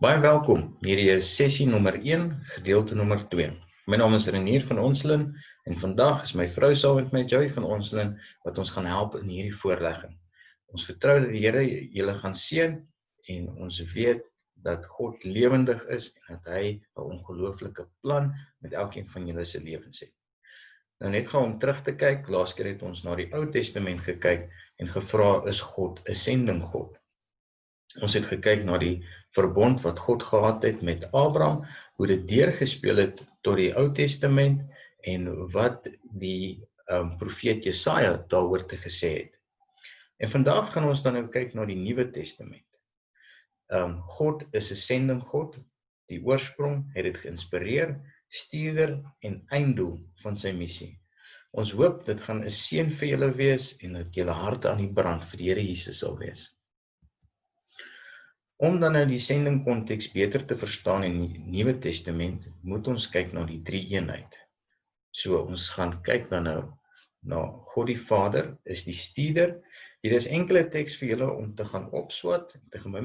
Baie welkom, hierdie is sessie nommer 1, gedeelte nommer 2. My naam is Renier van Onselen en vandag is my vrou saam met my Joy van Onselen wat ons gaan help in hierdie voorlegging. Ons vertrou dat die Here julle gaan seën en ons weet dat God lewendig is en dat hy 'n ongelooflike plan met elkeen van julle se lewens het. Nou net gou om terug te kyk, laas keer het ons na die Ou Testament gekyk en gevra, is God 'n sending God? Ons het gekyk na die verbond wat God gehad het met Abraham, hoe dit deurgespeel het tot die Ou Testament en wat die profeet Jesaja daaroor te gesê het. En vandag gaan ons dan nou kyk na die Nuwe Testament. God is 'n sending God, die oorsprong het dit geïnspireer, stuurder en einddoel van sy missie. Ons hoop dit gaan 'n seën vir julle wees en dat julle harte aan die brand vir die Here Jesus sal wees. Om dan nou die sending konteks beter te verstaan in die Nuwe Testament, moet ons kyk na die drie-eenheid. So, ons gaan kyk dan nou na God die Vader is die stuurder. Hier is enkele teks vir julle om te gaan opswat, te gaan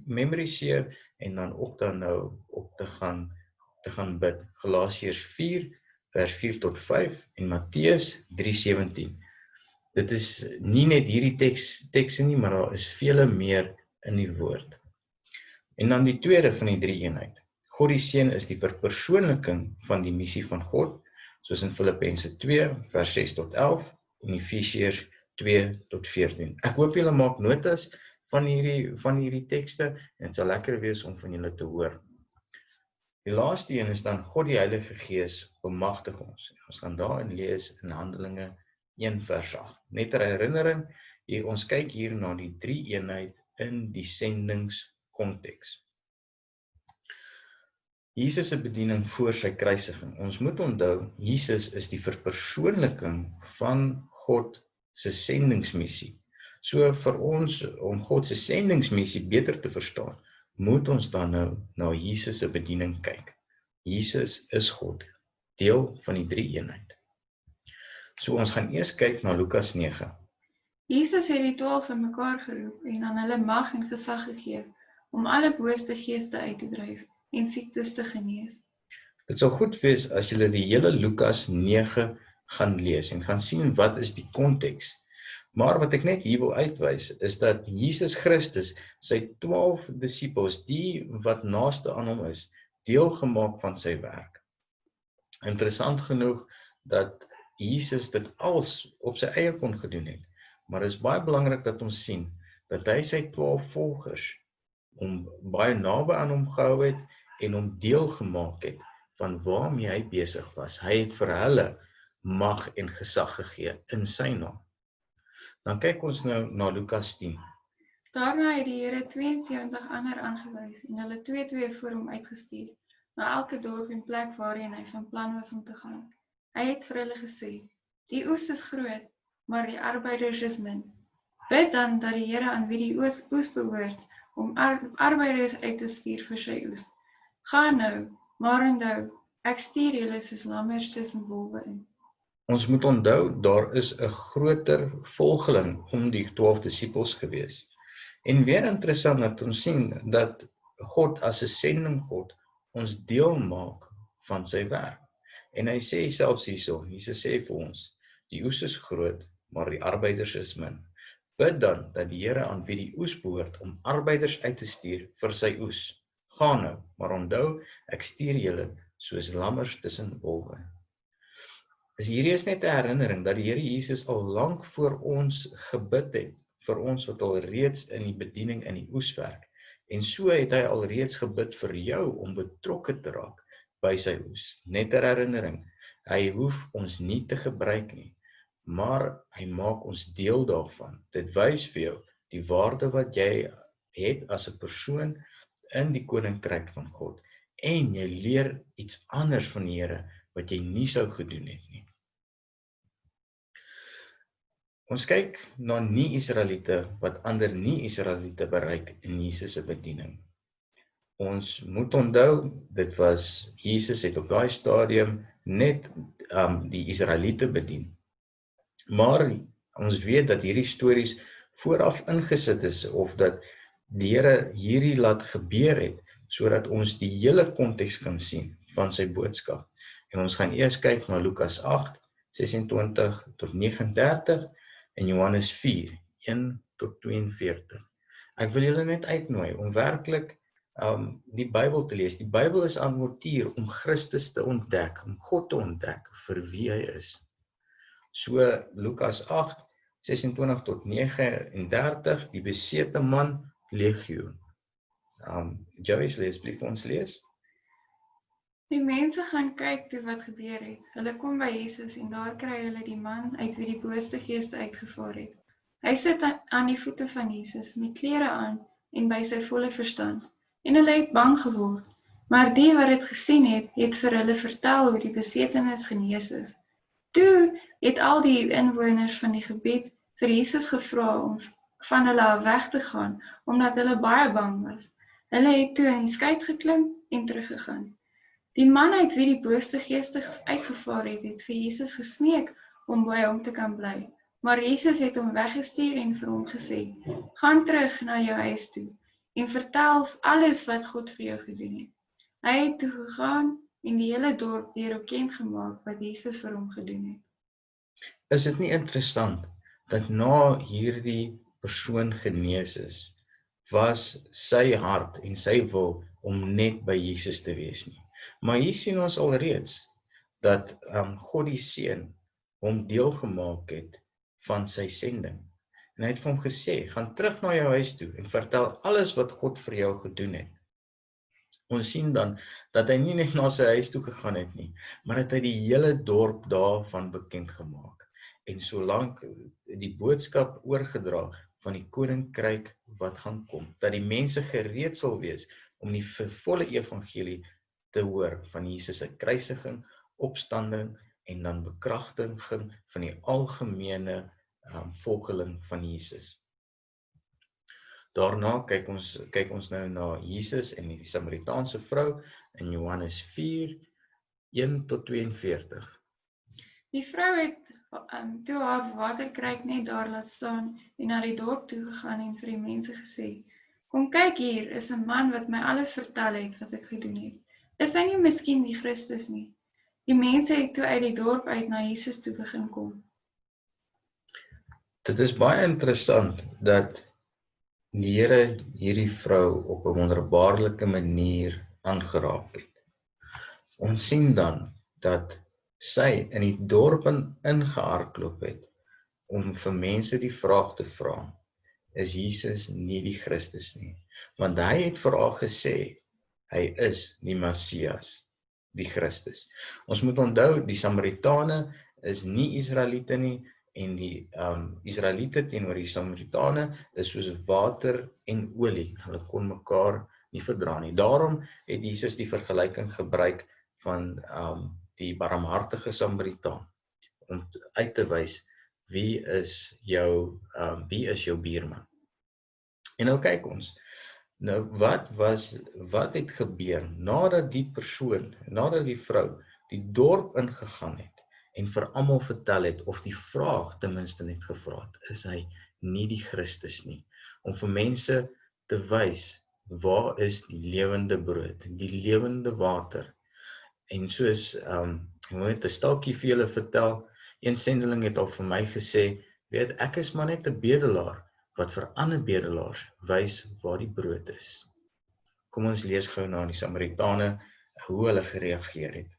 memoriseer en dan ook dan nou op te gaan bid. Galasiërs 4 vers 4 tot 5 en Matteus 3:17. Dit is nie net hierdie tekste nie, maar daar is vele meer in die woord. En dan die tweede van die drie-eenheid. God die Seun is die verpersoonliking van die missie van God, soos in Filippense 2 vers 6 tot 11 en Efesiërs 2 tot 14. Ek hoop julle maak notas van hierdie tekste en dit sal lekker wees om van julle te hoor. Die laaste een is dan God die Heilige Gees bemagtig ons. Ons gaan daarin lees in Handelinge 1 vers 8. Net 'n herinnering, ons kyk hier na die drie-eenheid in die sendingskonteks. Jesus se bediening voor sy kruisiging. Ons moet onthou, Jesus is die verpersoonliking van God se sendingsmissie. So vir ons, om God se sendingsmissie beter te verstaan, moet ons dan nou na Jesus se bediening kyk. Jesus is God, deel van die drie-eenheid. So ons gaan eers kyk na Lukas 9. Jesus het die 12 in mekaar geroep en aan hulle mag en gesag gegee om alle booste geeste uit te dryf en siektes te genees. Dit sal goed wees as julle die hele Lukas 9 gaan lees en gaan sien wat is die konteks. Maar wat ek net hier wil uitwys is dat Jesus Christus sy 12 disippels, die wat naaste aan hom is, deel gemaak van sy werk. Interessant genoeg dat Jesus dit als op sy eie kon gedoen het, maar is baie belangrik dat ons sien dat hy sy 12 volgers baie naby aan hom gehou het en hom deel gemaak het van waarmee hy besig was. Hy het vir hulle mag en gesag gegee in sy naam. Dan kyk ons nou na Lukas 10. Daarna het die Here 72 ander aangewys en hulle 2-2 voor hom uitgestuur, na elke dorp en plek waarheen hy van plan was om te gaan. Hy het vir hulle gesê, die oes is groot, maar die arbeiders is min. Bid dan dat die Here aan wie die oes behoort, om arbeiders uit te stuur vir sy oes. Ga nou, maar onthou, ek stuur julle soos lammers tussen wolwe in. Ons moet onthou, daar is 'n groter volgeling om die 12 disippels gewees. En weer interessant dat ons sien dat God as 'n sending God ons deel maak van sy werk. En hy sê selfs hierso, Jesus sê vir ons, die oes is groot, maar die arbeiders is min. Bid dan dat die Here aan wie die oes behoort om arbeiders uit te stuur vir sy oes. Ga nou, maar onthou, ek stuur julle soos lammers tussen wolwe. Hierdie is net 'n herinnering dat die Here Jesus al lank voor ons gebid het, vir ons wat al reeds in die bediening in die oes werk. En so het hy al reeds gebid vir jou om betrokke te raak by sy oes. Net 'n herinnering, hy hoef ons nie te gebruik nie, maar hy maak ons deel daarvan. Dit wys vir jou die waarde wat jy het as 'n persoon in die koninkryk van God. En jy leer iets anders van die Here wat jy nie sou gedoen het nie. Ons kyk na nie-Israeliete wat ander nie-Israeliete bereik in Jesus se bediening. Ons moet onthou, dit was Jesus het op daai stadium net die Israeliete bedien. Maar ons weet dat hierdie stories vooraf ingesit is of dat die Here hierdie laat gebeur het sodat ons die hele konteks kan sien van sy boodskap. En ons gaan eers kyk na Lukas 8, 26 tot 39 en Johannes 4, 1 tot 42. Ek wil julle net uitnooi om werklik die Bybel te lees. Die Bybel is avontuur om Christus te ontdek, om God te ontdek vir wie hy is. So Lukas 8, 26 tot 39, die besete man legioen. Joyce, lees asseblief vir ons lees. Die mense gaan kyk toe wat gebeur het. Hulle kom by Jesus en daar kry hulle die man uit wie die booste geeste uitgevaar het. Hy sit aan die voete van Jesus met klere aan en by sy volle verstand. En hulle het bang geword. Maar die wat dit gesien het, het vir hulle vertel hoe die besetenis genees is. Toe het al die inwoners van die gebied vir Jesus gevra om van hulle af weg te gaan, omdat hulle baie bang was. Hulle het toe in die skei geklim en teruggegaan. Die man uit wie die booste geeste uitgevaar het, het vir Jesus gesmeek om by hom te kan bly. Maar Jesus het hom weggestuur en vir hom gesê, gaan terug na jou huis toe en vertel alles wat God vir jou gedoen het. Hy het toe gegaan en die hele dorp bekend gemaak wat Jesus vir hom gedoen het. Is dit nie interessant dat na hierdie persoon genees is, was sy hart en sy wil om net by Jesus te wees nie. Maar hier sien ons alreeds dat God die Seun hom deel gemaak het van sy sending. En hy het vir hom gesê, gaan terug na jou huis toe en vertel alles wat God vir jou gedoen het. Ons sien dan dat hy nie net na sy huis toe gegaan het nie, maar dat hy die hele dorp daarvan bekend gemaak. En solank die boodskap oorgedra van die koninkryk wat gaan kom, dat die mense gereed sal wees om die volle evangelie te hoor van Jesus se kruisiging, opstanding en dan bekragtiging van die algemene volgeling van Jesus. Daarna kyk ons nou na Jesus en die Samaritaanse vrou in Johannes 4, 1 tot 42. Die vrou het toe haar waterkruik net daar laat staan en na die dorp toe gegaan en vir die mense gesê, kom kyk hier, is 'n man wat my alles vertel het wat ek gedoen het. Is hy nie miskien die Christus nie? Die mense het toe uit die dorp uit na Jesus toe begin kom. Dit is baie interessant dat die Here hierdie vrou op 'n wonderbaarlike manier aangeraak het. Ons sien dan dat sy in die dorp ingehardloop het om vir mense die vraag te vra, is Jesus nie die Christus nie? Want hy het vir haar gesê, hy is die Messias, die Christus. Ons moet onthou, die Samaritane is nie Israeliete nie, en die Israeliete teenoor die Samaritane is soos water en olie. Hulle kon mekaar nie verdra nie. Daarom het Jesus die vergelyking gebruik van die barmhartige Samaritaan om uit te wys wie is jou buurman. En nou kyk ons. Nou wat het gebeur nadat die vrou die dorp ingegaan het en vir almal vertel het, of die vraag ten minste net gevra het, is hy nie die Christus nie, om vir mense te wys, waar is die lewende brood, die lewende water. En soos, ek wil net 'n stalkie vir julle vertel, een sendeling het al vir my gesê, weet, ek is maar net 'n bedelaar, wat vir ander bedelaars wys waar die brood is. Kom ons lees gou na die Samaritane, hoe hulle gereageer het.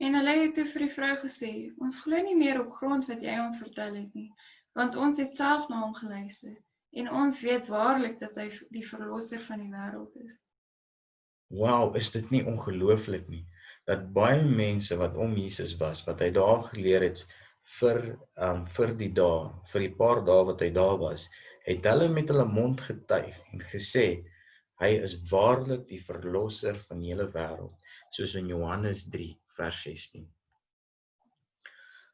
En hulle het toe vir die vrou gesê, ons glo nie meer op grond wat jy ons vertel het nie, want ons het self na hom geluister, en ons weet waarlik dat hy die verlosser van die wêreld is. Wow, is dit nie ongelooflik nie, dat baie mense wat om Jesus was, wat hy daar geleer het vir die paar dae wat hy daar was, het hulle met hulle mond getuig en gesê, hy is waarlik die verlosser van die hele wêreld, soos in Johannes 3, vers 16.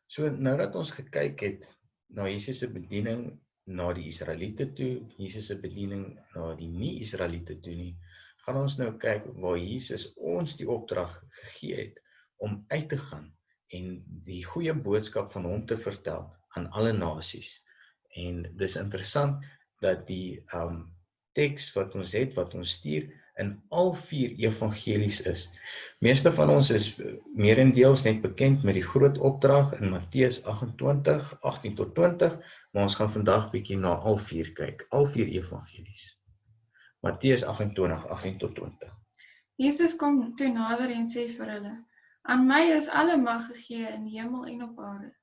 So, nou dat ons gekyk het na Jesus se bediening na die Israeliete toe, Jesus se bediening na die nie-Israeliete toe nie, gaan ons nou kyk waar Jesus ons die opdrag gegee het om uit te gaan en die goeie boodskap van hom te vertel aan alle nasies. En dis interessant dat die teks wat ons het, wat ons stuur, in al 4 evangelies is. Meeste van ons is meerendeels net bekend met die groot opdrag in Matteus 28, 18 tot 20, maar ons gaan vandag bietjie na al 4 kyk, al 4 evangelies. Matteus 28, 18 tot 20. Jesus kom toe nader en sê vir hulle, aan my is alle mag gegee in die hemel en op aarde.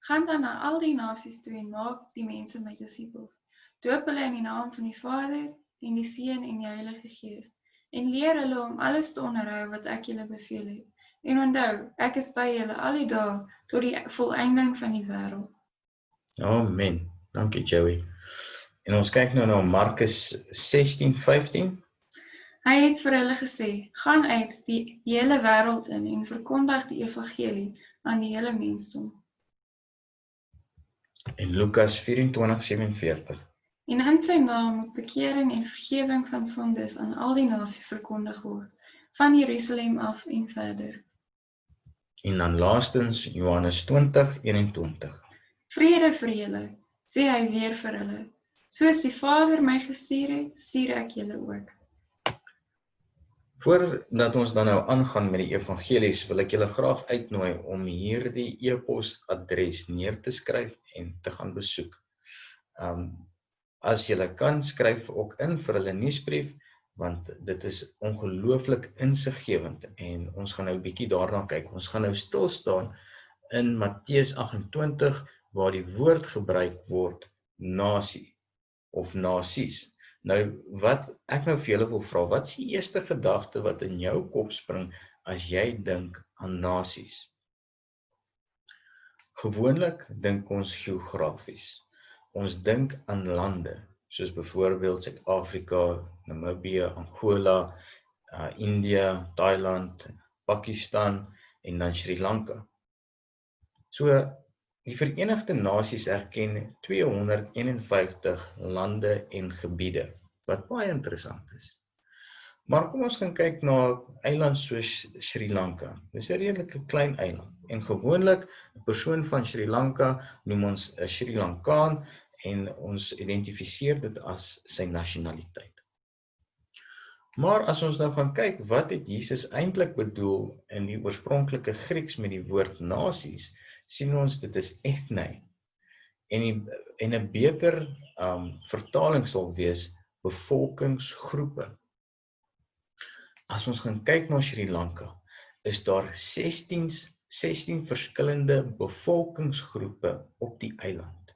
Gaan dan na al die nasies toe en maak die mense my disippels. Doop hulle in die naam van die Vader en die Seun en die Heilige Gees. En leer hulle om alles te onderhou wat ek julle beveel het. En onthou, ek is by julle al die dae tot die volëinding van die wêreld. Amen. Dankie Joey. En ons kyk nou na Markus 16:15. Hy het vir hulle gesê, gaan uit die hele wêreld in en verkondig die evangelie aan die hele mensdom. En Lukas 24:47. En in sy naam moet bekering en vergewing van sondes aan al die nasies verkondig word, van Jerusalem af en verder. En dan laastens Johannes 20:21. Vrede vir julle, sê hy weer vir hulle. Soos die Vader my gestuur het, stuur ek julle ook. Voordat ons dan nou aangaan met die evangelies, wil ek julle graag uitnooi om hierdie e-posadres neer te skryf en te gaan besoek. As julle kan, skryf ook in vir hulle nuusbrief, want dit is ongelooflik insiggewend en ons gaan nou 'n bietjie daarna kyk. Ons gaan nou stil staan in Matteus 28 waar die woord gebruik word nasie of nasies. Nou wat ek nou vir julle wil vra, wat is die eerste gedagte wat in jou kop spring as jy dink aan nasies? Gewoonlik dink ons geografies. Ons dink aan lande, soos byvoorbeeld Suid-Afrika, Namibië, Angola, India, Thailand, Pakistan en dan Sri Lanka. So, die Verenigde Nasies erken 251 lande en gebiede, wat baie interessant is. Maar kom ons gaan kyk na eiland soos Sri Lanka. Dit is 'n redelike klein eiland en gewoonlik 'n persoon van Sri Lanka noem ons 'n Sri Lankaan en ons identifiseer dit as sy nasionaliteit. Maar as ons nou gaan kyk, wat het Jesus eintlik bedoel in die oorspronklike Grieks met die woord nasies, sien ons dit is ethne. En 'n beter vertaling sal wees bevolkingsgroepe. As ons gaan kyk na Sri Lanka, is daar 16 verskillende bevolkingsgroepe op die eiland.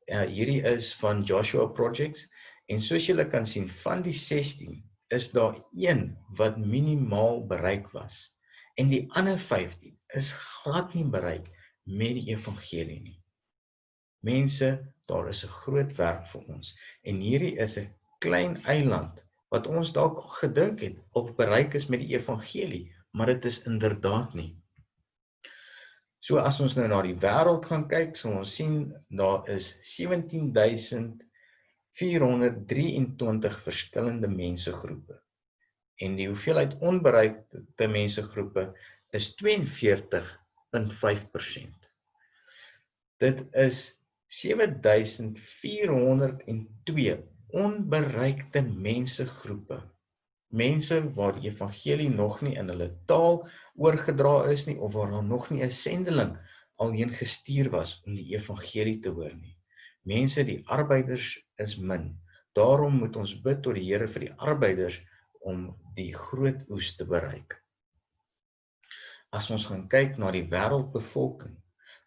Hierdie is van Joshua Projects en soos julle kan sien, van die 16 is daar een wat minimaal bereik was en die ander 15 is glad nie bereik met die evangelie nie. Mense, daar is 'n groot werk vir ons en hierdie is 'n klein eiland wat ons dalk al gedink het of bereik is met die evangelie, maar dit is inderdaad nie. So as ons nou na die wêreld gaan kyk, sal ons sien daar is 17.423 verskillende mensegroepe. En die hoeveelheid onbereikte mensegroepe is 42.5%. Dit is 7.402 onbereikte mensegroepe. Mense waar die evangelie nog nie in hulle taal oorgedra is nie, of waar daar nog nie 'n sendeling alheen gestuur was om die evangelie te hoor nie. Mense, die arbeiders is min. Daarom moet ons bid tot die Here vir die arbeiders om die groot oes te bereik. As ons gaan kyk na die wêreldbevolking,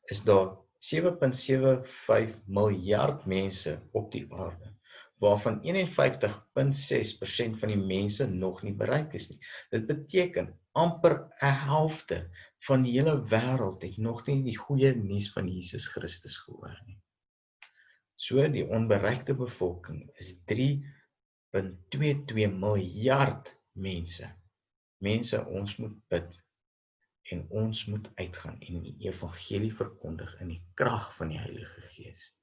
is daar 7.75 miljard mense op die aarde, waarvan 51.6% van die mense nog nie bereik is nie. Dit beteken amper 'n helfte van die hele wêreld het nog nie die goeie nuus van Jesus Christus gehoor nie. So die onbereikte bevolking is 3.22 miljard mense. Mense, ons moet bid en ons moet uitgaan en die evangelie verkondig in die krag van die Heilige Gees.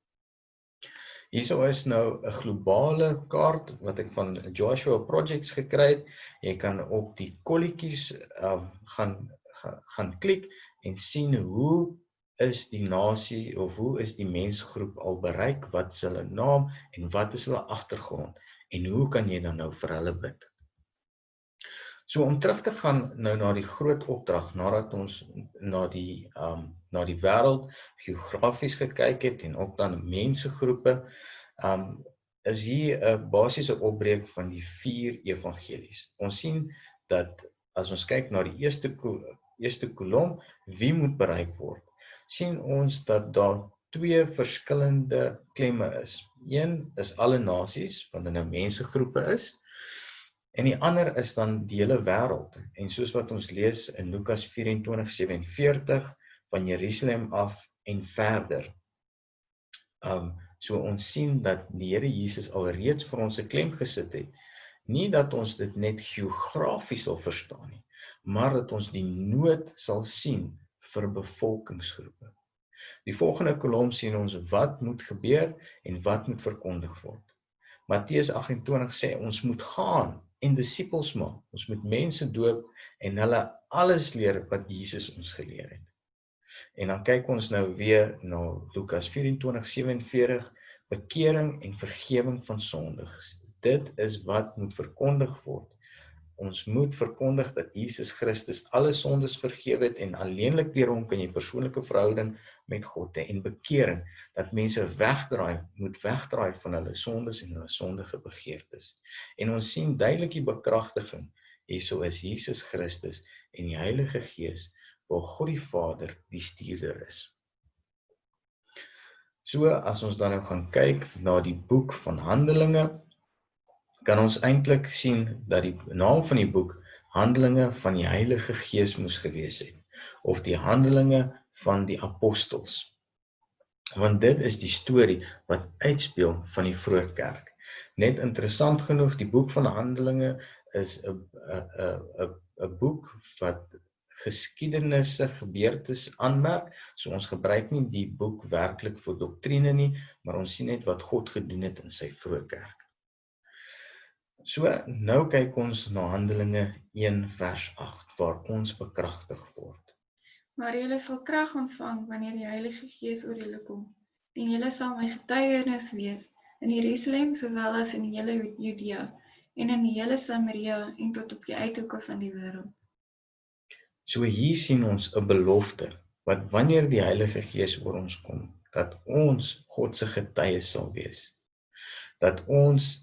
Hierso is nou 'n globale kaart wat ek van Joshua Projects gekry het. Jy kan op die kolletjies gaan klik en sien hoe is die nasie of hoe is die mensgroep al bereik, wat is hulle naam en wat is hulle agtergrond. En hoe kan jy dan nou vir hulle bid? So om terug te gaan nou na die groot opdrag, nadat ons na die wêreld geografies gekyk het en ook dan mensegroepe, is hier 'n basiese opbreek van die 4 evangelies. Ons sien dat as ons kyk na die eerste kolom, wie moet bereik word, sien ons dat daar 2 verskillende klemme is. Een is alle nasies, wat nou mensegroepe is, en die ander is dan die hele wêreld. En soos wat ons lees in Lukas 24:47, van Jerusalem af en verder. So ons sien dat die Here Jesus alreeds vir ons 'n klem gesit het. Nie dat ons dit net geografies sal verstaan nie, maar dat ons die nood sal sien vir bevolkingsgroepe. Die volgende kolom sien ons wat moet gebeur en wat moet verkondig word. Matteus 28 sê ons moet gaan en disippels maak. Ons moet mense doop en hulle alles leer wat Jesus ons geleer het. En dan kyk ons nou weer na Lukas 24:47, bekering en vergewing van sondes. Dit is wat moet verkondig word. Ons moet verkondig dat Jesus Christus alle sondes vergewe het en alleenlik deur hom kan jy persoonlike verhouding met God hê en bekering, dat mense moet wegdraai van hulle sondes en hulle sondige begeertes. En ons sien duidelik die bekragtiging, hierso is Jesus Christus en die Heilige Gees, waar God die Vader die stuurder is. So, as ons dan nou gaan kyk na die boek van Handelinge, kan ons eintlik sien dat die naam van die boek Handelinge van die Heilige Gees moes gewees het, of die Handelinge van die Apostels. Want dit is die storie wat uitspeel van die vroeë kerk. Net interessant genoeg, die boek van Handelinge is 'n boek wat geskiedenisse, gebeurtes aanmerk, so ons gebruik nie die boek werklik vir doktrine nie, maar ons sien net wat God gedoen het in sy vroeë kerk. So, nou kyk ons na Handelinge 1 vers 8, waar ons bekragtig word. Maar julle sal krag ontvang wanneer die Heilige Gees oor julle kom, en julle sal my getuienis wees in Jerusalem sowel as in die hele Judea en in die hele Samaria en tot op die uithoeke van die wêreld. So hier sien ons 'n belofte, wat wanneer die Heilige Gees oor ons kom, dat ons God se getuies sal wees. Dat ons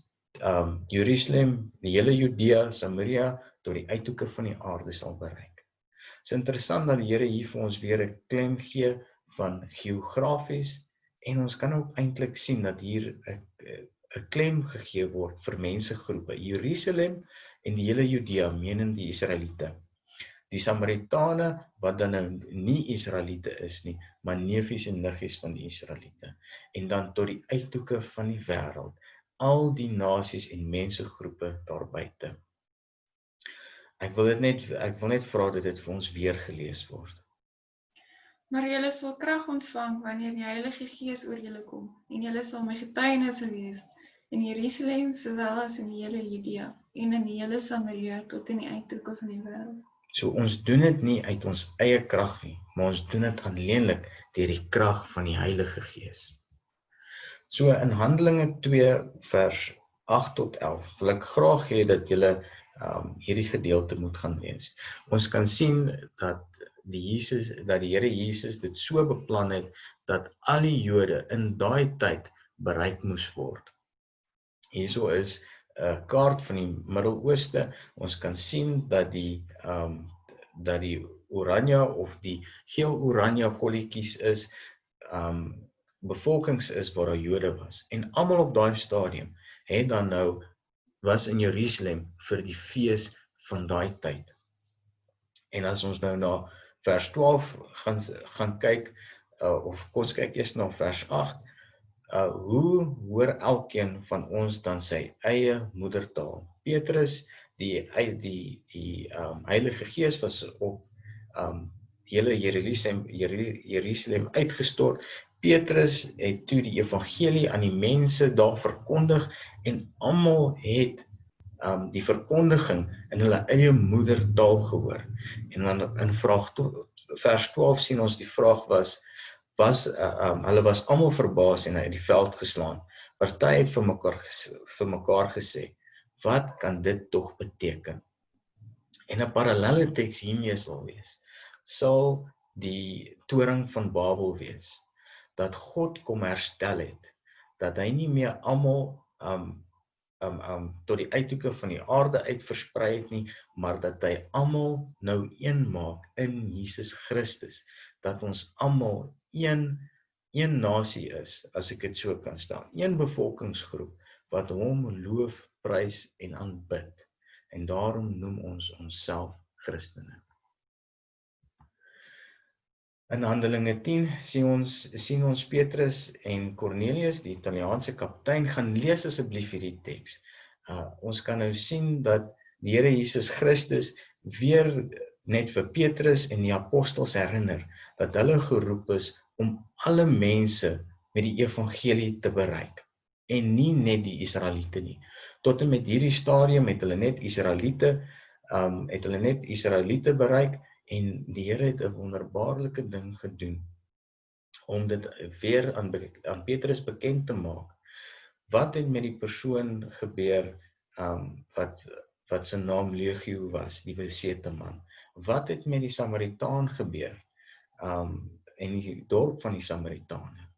Jerusalem, die hele Judea, Samaria, tot die uithoeke van die aarde sal bereik. Het is interessant dat die Here hier vir ons weer 'n klem gee van geografies, en ons kan ook eintlik sien dat hier 'n klem gegee word vir mensegroepe. Jerusalem en die hele Judea, menend die Israeliete. Die Samaritane, wat dan nou nie Israeliete is nie, maar neefies en niggies van die Israeliete. En dan tot die uithoeke van die wêreld, al die nasies en mensegroepe daar buite. Ek wil net vra dat dit vir ons weer gelees word. Maar julle sal krag ontvang wanneer die Heilige Gees oor julle kom, en julle sal my getuienisse wees in Jerusalem sowel as in die hele Judea en in die hele Samaria tot in die uithoeke van die wêreld. So ons doen dit nie uit ons eie krag nie, maar ons doen dit alleenlik deur die krag van die Heilige Gees. So in Handelinge 2 vers 8 tot 11 wil ek graag hê dat julle hierdie gedeelte moet gaan lees. Ons kan sien dat die Here Jesus dit so beplan het dat al die Jode in daai tyd bereik moes word. Hierso is 'n kaart van die Midde-Ooste. Ons kan sien dat die oranje of die geel-oranje kolletjies is bevolkings is waar daar Jode was. En almal op daai stadium het dan nou was in Jerusalem vir die fees van daai tyd. En as ons nou na vers 12 gaan kyk, of ons kyk eers na vers 8, hoe hoor elkeen van ons dan sy eie moedertaal? Petrus, die Heilige Gees was op die hele Jerusalem uitgestort. Petrus het toe die evangelie aan die mense daar verkondig en almal het die verkondiging in hulle eie moedertaal gehoor. En dan in vers 12 sien ons die vraag was hulle was almal verbaas en uit die veld geslaan, Party het vir mekaar gesê, wat kan dit tog beteken? En 'n parallelle teks hiermee sal die toring van Babel wees, dat God kom herstel het, dat hy nie meer almal tot die uithoeke van die aarde uit versprei het nie, maar dat hy almal nou een maak in Jesus Christus, dat ons almal een nasie is, as ek dit so kan stel, een bevolkingsgroep, wat hom loof, prys en aanbid, en daarom noem ons onsself Christene. In Handelinge 10 sien ons Petrus en Cornelius, die Italiaanse kaptein, gaan lees asseblief hierdie teks. Ons kan nou sien dat die Here Jesus Christus weer net vir Petrus en die apostels herinner, dat hulle geroep is om alle mense met die evangelie te bereik, en nie net die Israeliete nie. Tot en met hierdie stadium het hulle net Israeliete bereik, en die Here het 'n wonderbaarlike ding gedoen, om dit weer aan Petrus bekend te maak. Wat het met die persoon gebeur, wat sy naam Legio was, die besete man? Wat het met die Samaritaan gebeur, en die dorp van die Samaritane?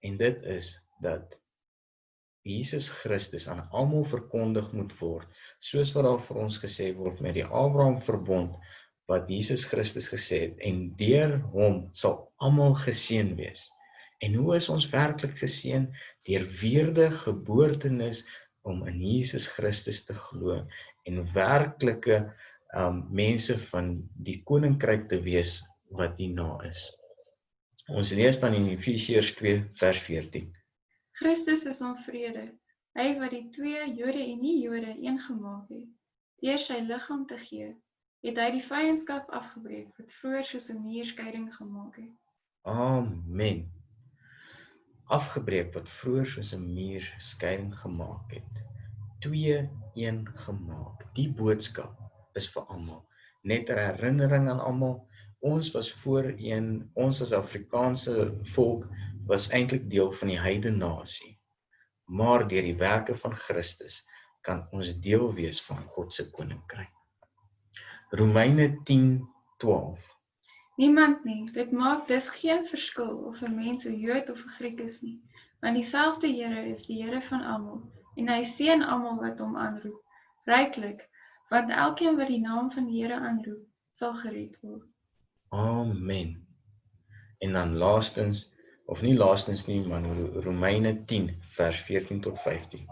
En dit is dat Jesus Christus aan almal verkondig moet word, soos wat daar vir ons gesê word met die Abraham verbond, wat Jesus Christus gesê het, en deur hom sal almal geseën wees. En hoe is ons werklik geseën? Deur wedergeboortenis om in Jesus Christus te glo, en werklike mense van die koninkryk te wees wat hierna is. Ons lees dan in Efesiërs 2 vers 14. Christus is ons vrede, hy wat die twee Jode en nie Jode een gemaak het. Deur sy liggaam te gee, het hy die vyandskap afgebreek wat vroeër soos 'n muur skeiding gemaak het. Amen. Afgebreek wat vroeër soos 'n muur skeiding gemaak het. 2-1 gemaak. Die boodskap is vir almal. Net 'n herinnering aan almal. Ons as Afrikaanse volk was eintlik deel van die heidenasie. Maar deur die werke van Christus kan ons deel wees van God se koninkryk. Romeine 10:12. Niemand nie, dit maak dus geen verskil of 'n mens 'n Jood of 'n Griek is nie, want dieselfde Here is die Here van almal, en hy seën almal wat hom aanroep, ryklik, want elkeen wat die naam van die Here aanroep, sal gered word. Amen. En dan laastens, of nie laastens nie, maar Romeine 10 vers 14 tot 15.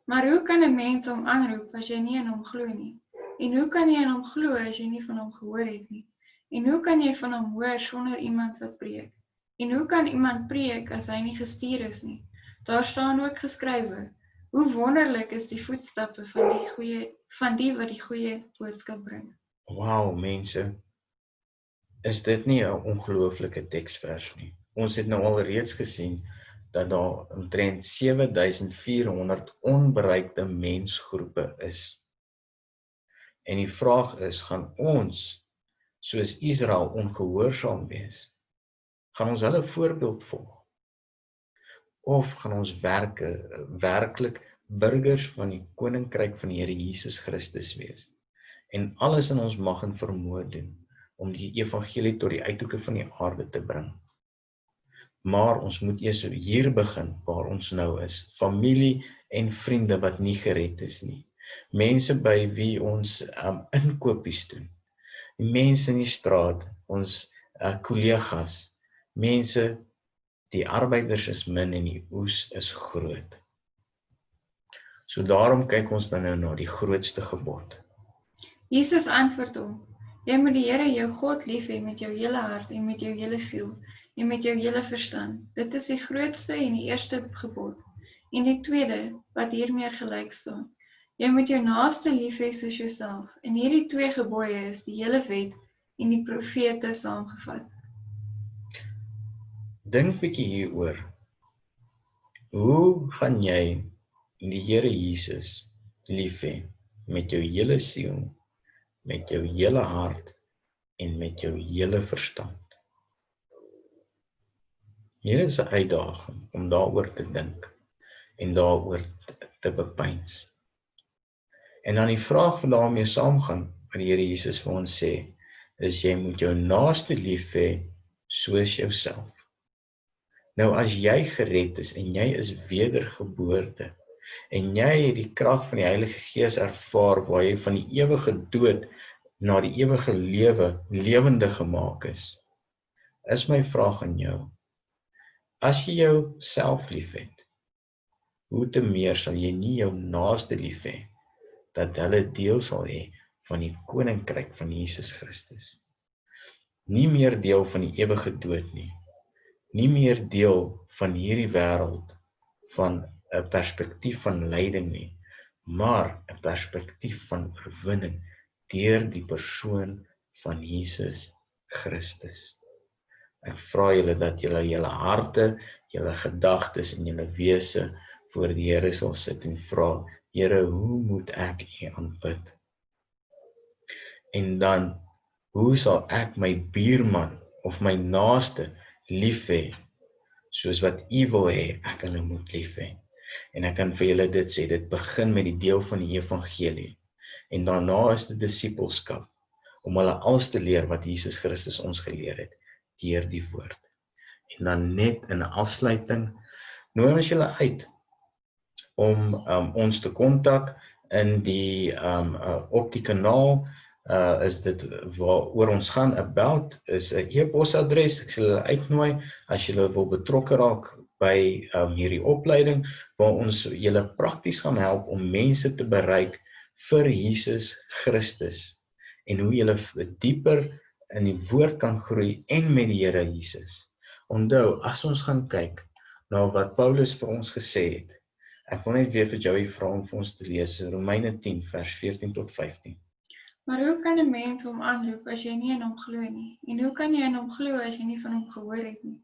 Maar hoe kan 'n mens hom aanroep as jy nie in hom glo nie? En hoe kan jy in hom glo as jy nie van hom gehoor het nie? En hoe kan jy van hom hoor sonder iemand wat preek? En hoe kan iemand preek as hy nie gestuur is nie? Daar staan ook geskrywe, hoe wonderlik is die voetstappe van die wat die goeie boodskap bring. Wow, mense, is dit nie 'n ongelooflike teksvers nie? Ons het nou al reeds gesien dat daar omtrent 7400 onbereikte mensgroepe is. En die vraag is, gaan ons, soos Israel, ongehoorsaam wees? Gaan ons hulle voorbeeld volg? Of gaan ons werklik burgers van die koninkryk van die Here Jesus Christus wees? En alles in ons mag en vermoë doen om die evangelie tot die uithoeke van die aarde te bring. Maar ons moet eers hier begin waar ons nou is. Familie en vriende wat nie gered is nie. Mense by wie ons inkopies doen. Mense in die straat, ons kollegas, mense, die arbeiders is min en die oes is groot. So daarom kyk ons dan nou na die grootste gebod. Jesus antwoord hom, jy moet die Here jou God lief hê met jou hele hart en met jou hele siel en met jou hele verstand. Dit is die grootste en die eerste gebod. En die tweede, wat hiermee gelyk staan. Jy moet jou naaste lief hê soos jouself. En hierdie twee gebooie is die hele wet en die profete saamgevat. Dink bietjie hieroor. Hoe gaan jy die Here Jesus lief hê met jou hele siel, met jou hele hart en met jou hele verstand? Hier is 'n uitdaging om daaroor te dink. en daaroor te bepeins. En dan die vraag wat daarmee saamgaan, wat die Here Jesus vir ons sê, is jy moet jou naaste lief hê soos jouself. Nou as jy gered is en jy is wedergeboorte en jy het die krag van die Heilige Gees ervaar waar jy van die ewige dood na die ewige lewe lewendig gemaak is my vraag aan jou. As jy jouself liefhet, hoe te meer sal jy nie jou naaste lief hê, dat hulle deel sal hê van die koninkryk van Jesus Christus. Nie meer deel van die ewige dood nie. Nie meer deel van hierdie wêreld van 'n perspektief van lyding nie, maar 'n perspektief van oorwinning deur die persoon van Jesus Christus. Ek vra julle dat julle harte, julle gedagtes en julle wese voor die Here sal sit en vra, Here, hoe moet ek U aanbid? En dan, hoe sal ek my buurman of my naaste lief hê, soos wat U wil hê ek hulle moet lief hê? En ek kan vir julle dit sê, dit begin met die deel van die evangelie. En daarna is dit disippelskap, om hulle alles te leer wat Jesus Christus ons geleer het, deur die woord. En dan net in 'n afsluiting, nooi ons julle uit om ons te kontak in die op die kanaal, is dit waaroor ons gaan. About is 'n e-posadres. Ek sal julle uitnooi as julle wil betrokke raak by hierdie opleiding waar ons julle prakties gaan help om mense te bereik vir Jesus Christus en hoe julle dieper in die woord kan groei en met die Here Jesus. Onthou, as ons gaan kyk na wat Paulus vir ons gesê het, ek wil net weer vir Joey vra om vir ons te lees, Romeine 10 vers 14 tot 15. Maar hoe kan 'n mens hom aanroep as jy nie in hom glo nie? En hoe kan jy in hom glo as jy nie van hom gehoor het nie?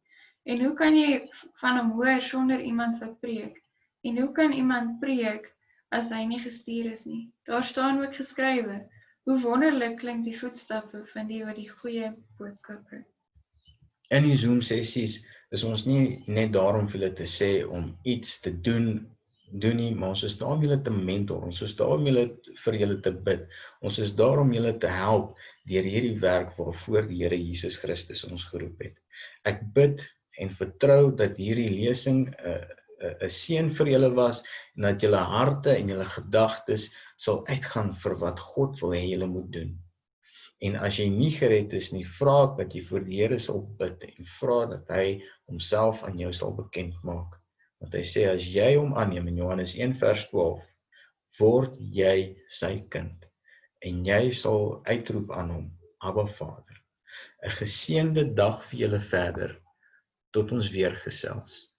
En hoe kan jy van hom hoor sonder iemand wat preek? En hoe kan iemand preek as hy nie gestuur is nie? Daar staan ook geskrywe, hoe wonderlik klink die voetstappe van die wat die goeie boodskap bring. In die Zoom sessies is ons nie net daar om vir julle te sê om iets te doen nie, maar ons is daar om julle te mentor, ons is daar om vir julle te bid, ons is daar om julle te help deur hierdie werk waarvoor die Here Jesus Christus ons geroep het. Ek bid en vertrou dat hierdie lesing 'n seën vir julle was en dat julle harte en julle gedagtes sal uitgaan vir wat God wil hê julle moet doen. En as jy nie gered is nie, vra ek dat jy voor die Here sal bid en vra dat hy homself aan jou sal bekend maak. Want hy sê, as jy hom aanneem in Johannes 1 vers 12, word jy sy kind en jy sal uitroep aan hom, Abba Vader. 'n Geseënde dag vir julle verder, tot ons weer gesels.